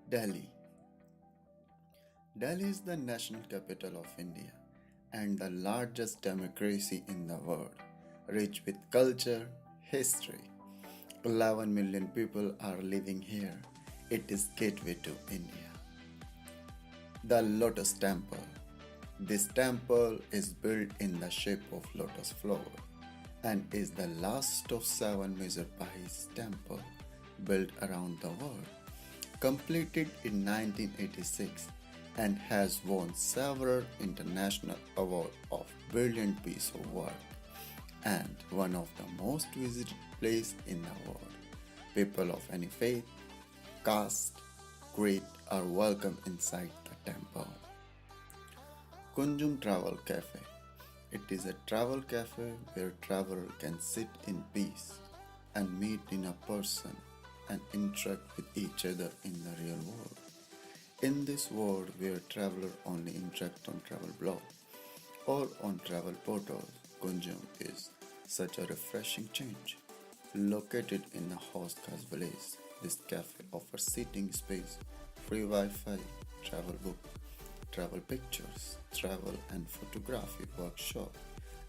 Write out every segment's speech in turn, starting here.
Delhi. Delhi is the national capital of India and the largest democracy in the world, rich with culture, history. 11 million people are living here. It is gateway to India. The Lotus Temple. This temple is built in the shape of lotus flower and is the last of seven major Bahis temple built around the world. Completed in 1986 and has won several international awards of brilliant piece of work and one of the most visited place in the world. People of any faith, caste, creed are welcome inside the temple. QUNZUM Travel Cafe. It is a travel cafe where traveler can sit in peace and meet in a person and interact with each other in the real world. In this world where traveler only interact on travel blog or on travel portals, QUNZUM is such a refreshing change. Located in the Hoskas village, this cafe offers seating space, free Wi-Fi, travel book, travel pictures, travel and photography workshop,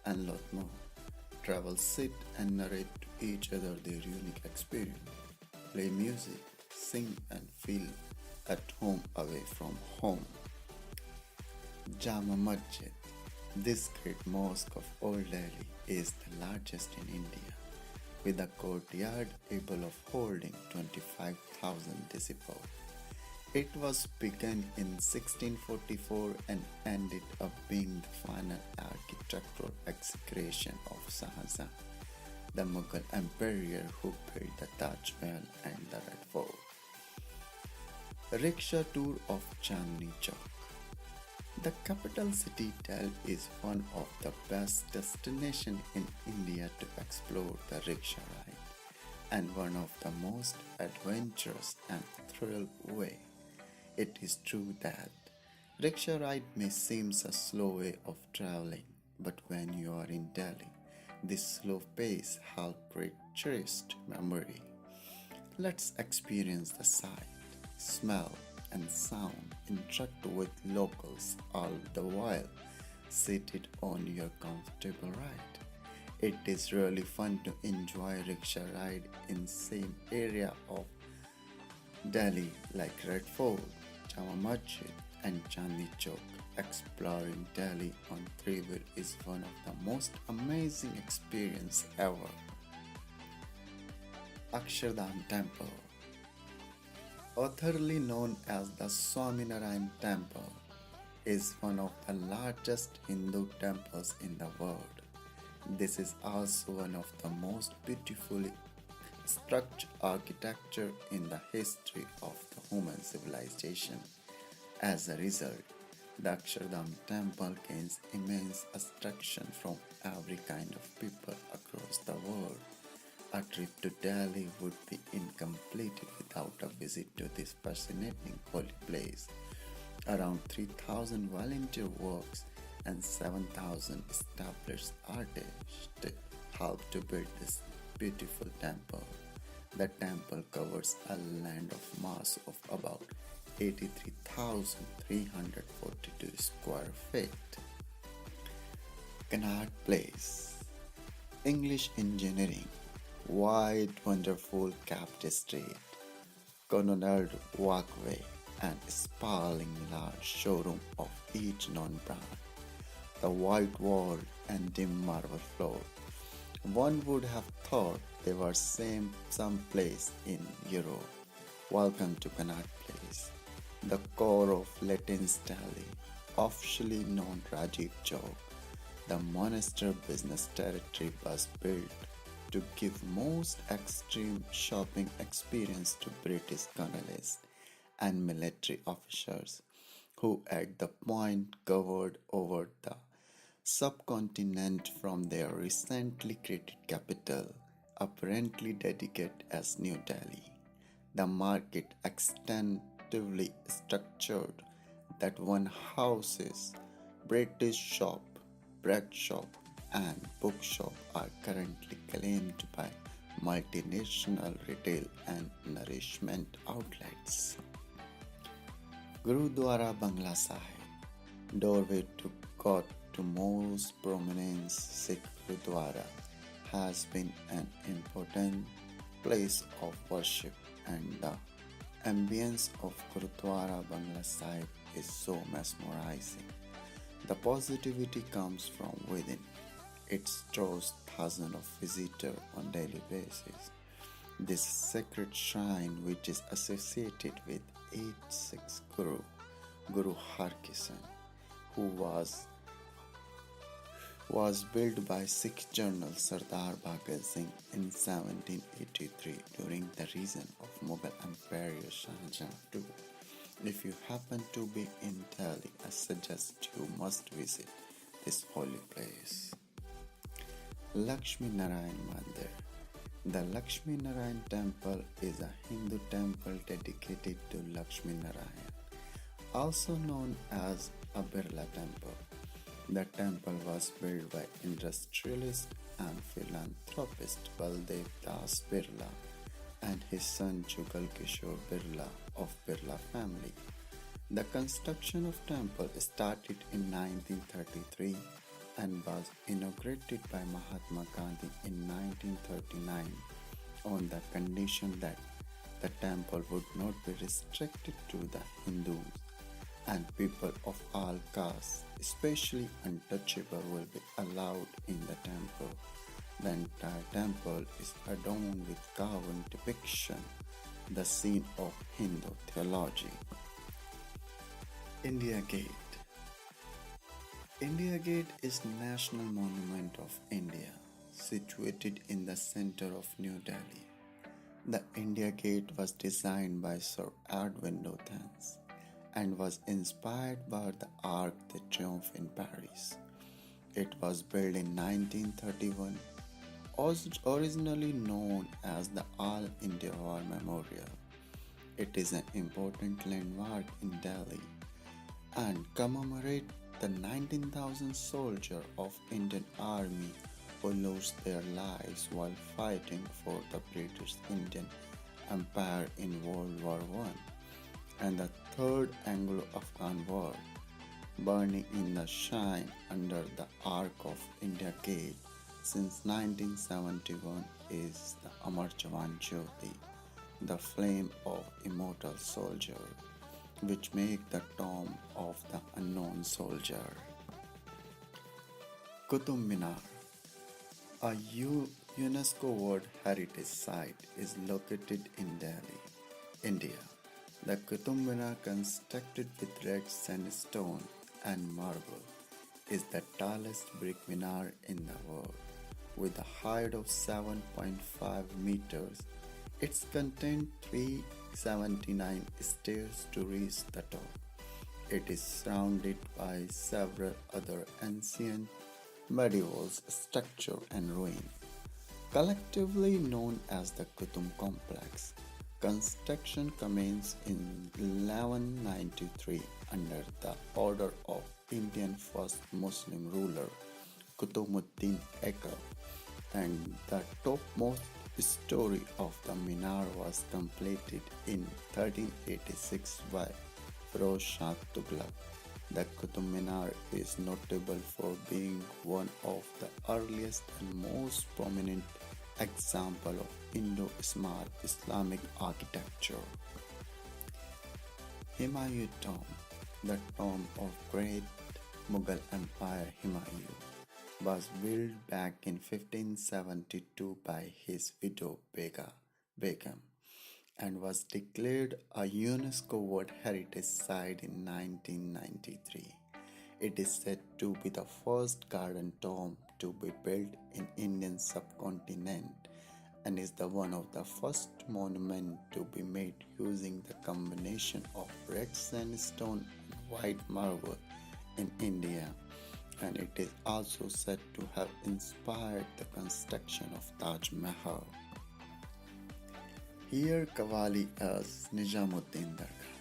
and lot more. Travel sit and narrate to each other their unique experience. Play music, sing and feel at home away from home. Jama Masjid. This great mosque of Old Delhi is the largest in India, with a courtyard able of holding 25,000 disciples. It was begun in 1644 and ended up being the final architectural execution of Shah Jahan, the Mughal emperor who built the Taj Mahal and the Red Fort. Rickshaw tour of Chandni Chowk. The capital city Delhi is one of the best destinations in India to explore the rickshaw ride and one of the most adventurous and thrill way. It is true that rickshaw ride may seem a slow way of traveling, but when you are in Delhi, this slow pace helps create cherished memory. Let's experience the sight, smell, and sound, interact with locals all the while seated on your comfortable ride. It is really fun to enjoy rickshaw ride in same area of Delhi like Red Fort, Jama Masjid, and Chandni Chowk. Exploring Delhi on three-wheel is one of the most amazing experience ever. Akshardham Temple, authorly known as the Narayan Temple, is one of the largest Hindu temples in the world. This is also one of the most beautifully structured architecture in the history of the human civilization. As a result, the Akshardham Temple gains immense attraction from every kind of people across the world. A trip to Delhi would be incomplete without a visit to this fascinating holy place. Around 3,000 volunteer works and 7,000 established artists helped to build this beautiful temple. The temple covers a land of mass of about 83,342 square feet. Connaught Place, English engineering, wide, wonderful capped street, Connaught walkway, and sprawling large showroom of each non-brand. The white wall and dim marble floor. One would have thought they were someplace in Europe. Welcome to Connaught Place, the core of Latin's Delhi, officially known Rajiv Chowk. The Monster business territory was built to give most extreme shopping experience to British colonists and military officers who at the point covered over the subcontinent from their recently created capital, apparently dedicated as New Delhi. The market extensively structured that one houses British shop, bread shop, and bookshop are currently claimed by multinational retail and nourishment outlets. Gurudwara Bangla Sahib, doorway to God to most prominent Sikh Gurudwara, has been an important place of worship, and the ambience of Gurudwara Bangla Sahib is so mesmerizing. The positivity comes from within. It draws thousands of visitors on daily basis. This sacred shrine, which is associated with 8th Guru, Guru Harkishan, who was built by Sikh General Sardar Bhagat Singh in 1783 during the reign of Mughal Emperor Shah Jahan II. If you happen to be in Delhi, I suggest you must visit this holy place. Laxmi Narayan Mandir. The Laxmi Narayan Temple is a Hindu temple dedicated to Laxmi Narayan, also known as a Birla Temple. The temple was built by industrialist and philanthropist Baldev Das Birla and his son Jugal Kishore Birla of Birla family. The construction of temple started in 1933 and was inaugurated by Mahatma Gandhi in 1939 on the condition that the temple would not be restricted to the Hindus and people of all castes, especially untouchable, will be allowed in the temple. The entire temple is adorned with carved depiction, the scene of Hindu theology. India Gate. India Gate is National Monument of India, situated in the center of New Delhi. The India Gate was designed by Sir Edwin Lutyens and was inspired by the Arc de Triomphe in Paris. It was built in 1931, was originally known as the All India War Memorial. It is an important landmark in Delhi and commemorates the 19,000 soldiers of Indian Army who lost their lives while fighting for the British Indian Empire in World War I and the Third Anglo-Afghan War. Burning in the shine under the Arc of India Gate since 1971 is the Amar Jawan Jyoti, the flame of immortal soldier, which make the tomb of the unknown soldier. Qutub Minar, a UNESCO World Heritage Site, is located in Delhi, India. The Qutub Minar, constructed with red sandstone and marble, is the tallest brick minar in the world. With a height of 7.5 meters, it contains 379 stairs to reach the top. It is surrounded by several other ancient medieval structures and ruins, collectively known as the Qutub Complex. Construction commenced in 1193 under the order of Indian first Muslim ruler Qutbuddin Airbak, and the topmost story of the minar was completed in 1386 by Firoz Shah Tughlaq. The Qutub Minar is notable for being one of the earliest and most prominent example of Indo-Islamic architecture. Humayun Tomb, the tomb of great Mughal Empire Humayun, was built back in 1572 by his widow Begum and was declared a UNESCO World Heritage Site in 1993. It is said to be the first garden tomb to be built in Indian subcontinent and is the one of the first monument to be made using the combination of red sandstone and white marble in India, and it is also said to have inspired the construction of Taj Mahal. Here Qawwali as Nizamuddin Dargah.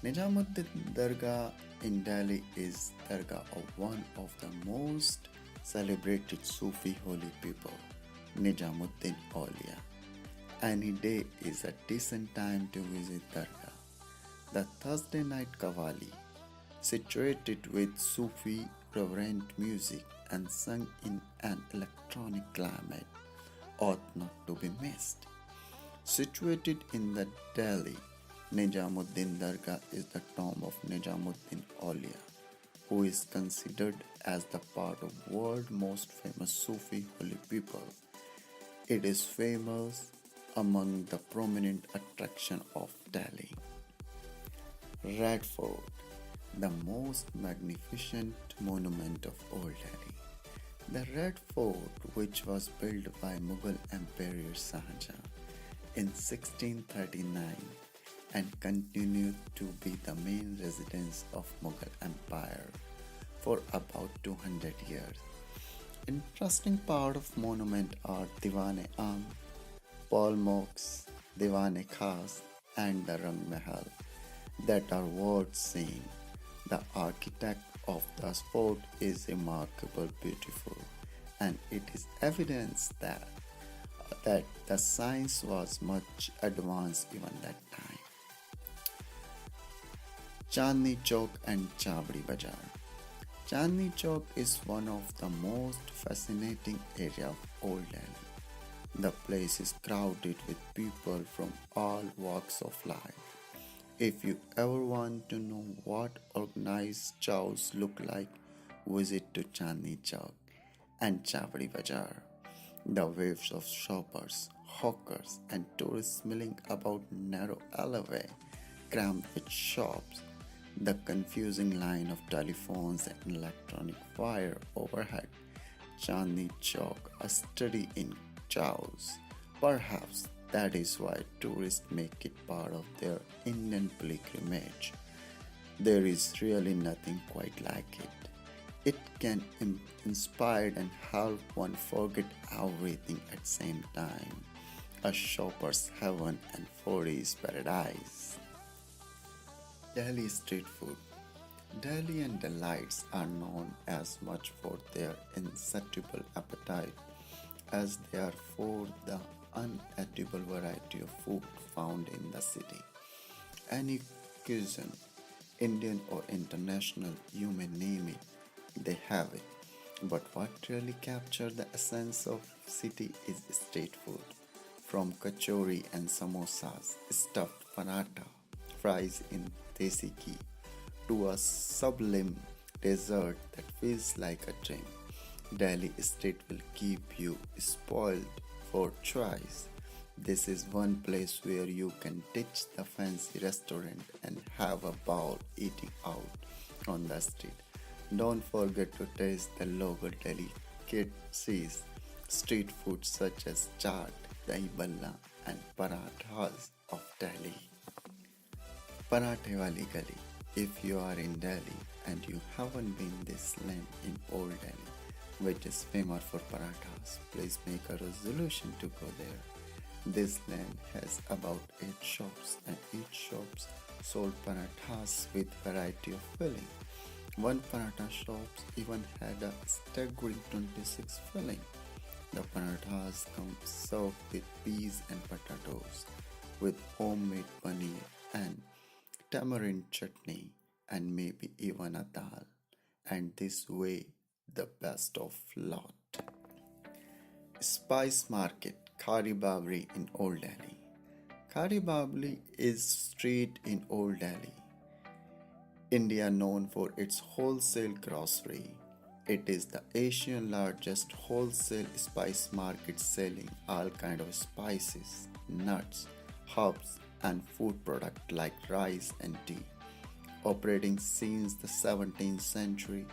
Nizamuddin Dargah in Delhi is Dargah of one of the most celebrated Sufi holy people, Nizamuddin Aulia. Any day is a decent time to visit Dargah. The Thursday night Qawwali, situated with Sufi reverent music and sung in an electronic climate, ought not to be missed. Situated in the Delhi, Nijamuddin Dargah is the tomb of Nijamuddin Aulia, who is considered as the part of world's most famous Sufi holy people. It is famous among the prominent attraction of Delhi. Red Fort, the most magnificent monument of Old Delhi. The Red Fort, which was built by Mughal Emperor Shah Jahan in 1639 and continued to be the main residence of Mughal Empire for about 200 years. Interesting part of monument are Diwan Am, Paul Mox, Diwan Khas and the Rang Mahal that are worth seeing. The architect of the fort is remarkable beautiful, and it is evidence that the science was much advanced even that time. Chandni Chowk and Chawri Bazar. Chandni Chowk is one of the most fascinating areas of Old Delhi. The place is crowded with people from all walks of life. If you ever want to know what organized chows look like, visit to Chandni Chowk and Chawri Bazar. The waves of shoppers, hawkers, and tourists milling about narrow alleyway, crammed with shops, the confusing line of telephones and electronic wire overhead. Chandni Chowk, a study in chows. Perhaps that is why tourists make it part of their Indian pilgrimage. There is really nothing quite like it. It can inspire and help one forget everything at the same time. A shopper's heaven and foodie's paradise. Delhi street food. Delhi and delights are known as much for their insatiable appetite as they are for the unedible variety of food found in the city. Any cuisine, Indian or international, you may name it, they have it. But what really captures the essence of city is street food. From kachori and samosas, stuffed paratha, fries in desi ghee, to a sublime dessert that feels like a dream. Delhi street will keep you spoiled for choice. This is one place where you can ditch the fancy restaurant and have a bowl eating out on the street. Don't forget to taste the local delicacies, street food such as chaat, dahi balla, and parathas of Delhi. Parathe wali gali. If you are in Delhi and you haven't been this land in Old Delhi, which is famous for parathas, please make a resolution to go there. This land has about 8 shops and each shops sold parathas with variety of filling. One paratha shop even had a staggering 26 filling. The parathas come served with peas and potatoes, with homemade paneer and tamarind chutney, and maybe even a dal. And this way, the best of lot. Spice Market, Khari Babri in Old Delhi. Khari Babri is street in Old Delhi, India, known for its wholesale grocery. It is the Asian largest wholesale spice market selling all kind of spices, nuts, herbs and food products like rice and tea. Operating since the 17th century,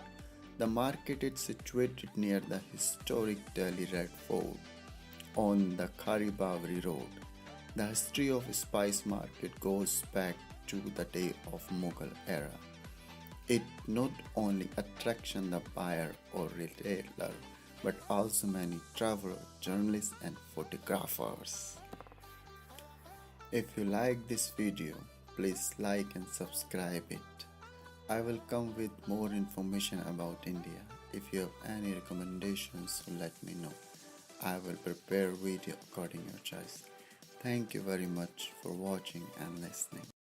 the market is situated near the historic Delhi Red Fort on the Khari Babri Road. The history of spice market goes back to the day of Mughal era. It not only attracts the buyer or retailer, but also many travelers, journalists and photographers. If you like this video, please like and subscribe it. I will come with more information about India. If you have any recommendations, let me know. I will prepare video according to your choice. Thank you very much for watching and listening.